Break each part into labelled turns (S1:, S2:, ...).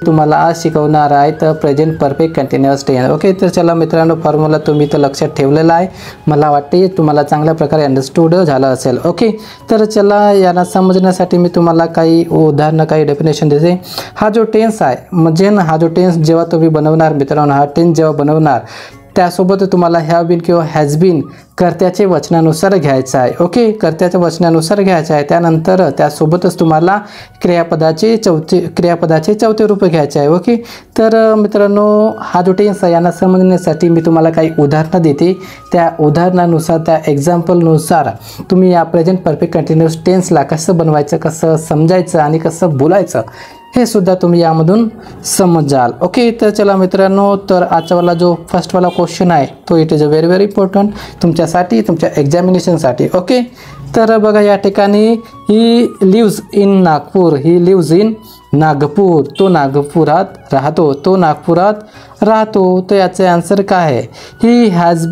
S1: तुम्हाला आज शिकवणार आहे तर present perfect continuous tense. Okay, तर चला मित्रांनो, फॉर्म्युला तुम्ही तर लक्षात ठेवलेला आहे. मला वाटते तुम्हाला चांगल्या प्रकारे अंडरस्टूड झालं असेल. ओके, तर चला यांना समजण्यासाठी मी तुम्हाला काही उदाहरणं, काही डेफिनेशन देते. हा जो टेन्स आहे, म्हणजे हा जो टेन्स जेव्हा तुम्ही बनवणार मित्रांनो, हा टेन्स जेव्हा बनवणार त्यासोबत तुम्हाला हॅव बीन किंवा हॅज बीन कर्त्याचे वचनानुसार घ्यायचं आहे. ओके, कर्त्याच्या वचनानुसार घ्यायचं आहे. त्यानंतर त्यासोबतच तुम्हाला क्रियापदाचे चौथे रूप घ्यायचे आहे. ओके, तर मित्रांनो, हा जो टेन्स आहे यांना समजण्यासाठी मी तुम्हाला काही उदाहरणं देते. त्या उदाहरणानुसार, त्या एक्झाम्पलनुसार तुम्ही या प्रेझेंट परफेक्ट कंटिन्युअस टेन्सला कसं बनवायचं, कसं समजायचं आणि कसं बोलायचं हे सुद्धा तुम्ही यामधून समजाल. ओके, तर चला मित्रांनो, तर आजचा जो फर्स्टवाला क्वेश्चन आहे तो it is a very important तुमच्यासाठी, तुमच्या एक्झामिनेशनसाठी. ओके, तर बघा या ठिकाणी he lives in Nagpur, he lives in Nagpur, तो नागपुरात राहतो, तो नागपुरात राहतो. तर याचे आन्सर काय आहे? He has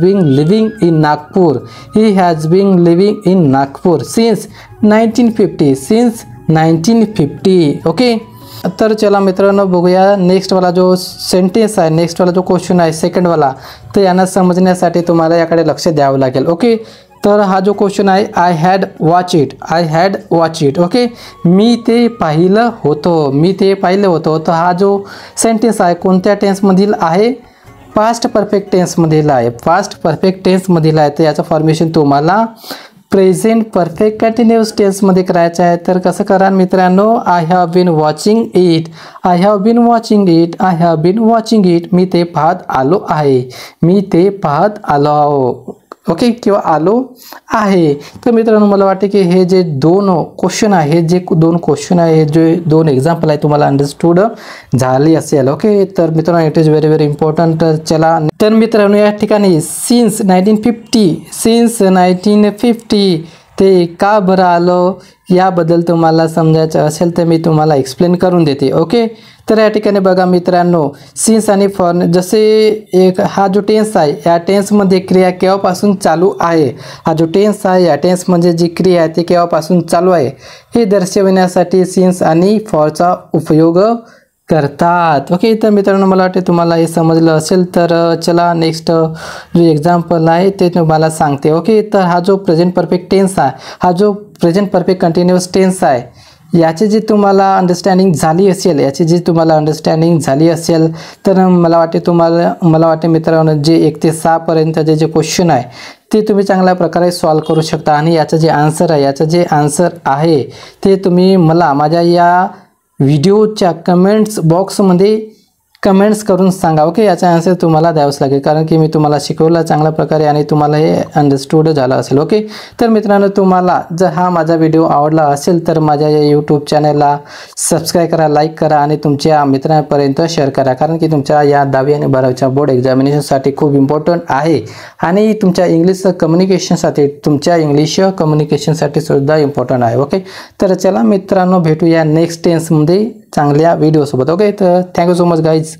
S1: been living in Nagpur, he has been living in Nagpur since 1950. Okay, तर चला मित्रांनो, बघूया नेक्स्टवाला जो सेंटेन्स आहे, नेक्स्टवाला जो क्वेश्चन आहे सेकंडवाला, तर यांना समजण्यासाठी तुम्हाला याकडे लक्ष द्यावं लागेल. ओके, तर हा जो क्वेश्चन आहे, I had watch it. Okay, मी ते पाहिलं होतं. तर हा जो सेंटेन्स आहे कोणत्या टेन्समधील आहे? पास्ट परफेक्ट टेन्समधील आहे. तर याचं फॉर्मेशन तुम्हाला प्रेझेंट परफेक्ट कंटिन्युअस टेन्समध्ये करायचं आहे. तर कसं करा मित्रांनो, I have been watching it, मी ते पाहत आलो आहे. ओके, किंवा आलो आहे. तर मित्रांनो, मला वाटते की हे जे दोन क्वेश्चन आहे, हे जे दोन एक्झाम्पल आहे तुम्हाला अंडरस्टूड झाली असेल. ओके, तर मित्रांनो, इट इज व्हेरी इम्पॉर्टंट. चला, तर मित्रांनो, या ठिकाणी सिन्स 1950 ते का बरं आलो याबद्दल तुम्हाला समजायचं असेल तर मी तुम्हाला एक्सप्लेन करून देते. ओके, तर या ठिकाणी बघा मित्रांनो, सिन्स आणि फॉर, जसे एक हा जो टेन्स आहे या टेन्समध्ये क्रिया केव्हापासून चालू आहे, हा जो टेन्स आहे या टेन्समध्ये जी क्रिया आहे ती केव्हापासून चालू आहे हे दर्शविण्यासाठी सिन्स आणि फॉरचा उपयोग करतात. ओके, तर मित्रांनो, मला वाटते तुम्हाला हे समजलं असेल. तर चला नेक्स्ट जो एक्झाम्पल आहे ते तुम्हाला सांगते. ओके, तर हा जो प्रेझेंट परफेक्ट टेन्स आहे, हा जो प्रेझेंट परफेक्ट कंटिन्युअस टेन्स आहे, याची जी तुम्हाला अंडरस्टँडिंग झाली असेल तर मला वाटते मित्रांनो, जे 1 ते 6 पर्यंतचे जे क्वेश्चन आहे ते तुम्ही चांगल्या प्रकारे सॉल्व करू शकता. आणि याचं जे आन्सर आहे ते तुम्ही मला माझ्या या व्हिडिओच्या कमेंट्स बॉक्समध्ये कमेंट्स करून सांगा. ओके, याचा आन्सर तुम्हाला द्यावंच लागेल, कारण की मी तुम्हाला शिकवलं चांगल्या प्रकारे आणि तुम्हाला हे अंडरस्टूड झालं असेल. ओके, तर मित्रांनो, तुम्हाला जर हा माझा व्हिडिओ आवडला असेल तर माझ्या या यूट्यूब चॅनलला सबस्क्राईब करा, लाईक करा आणि तुमच्या मित्रांपर्यंत शेअर करा, कारण की तुमच्या या 10वी आणि 12वीच्या बोर्ड एक्झामिनेशनसाठी खूप इम्पॉर्टंट आहे आणि तुमच्या इंग्लिश कम्युनिकेशनसाठी सुद्धा इम्पॉर्टंट आहे. ओके, तर चला मित्रांनो, भेटूया नेक्स्ट टेन्समध्ये चांगल्या व्हिडिओसोबत. ओके, तर थँक्यू सो मच गाईज.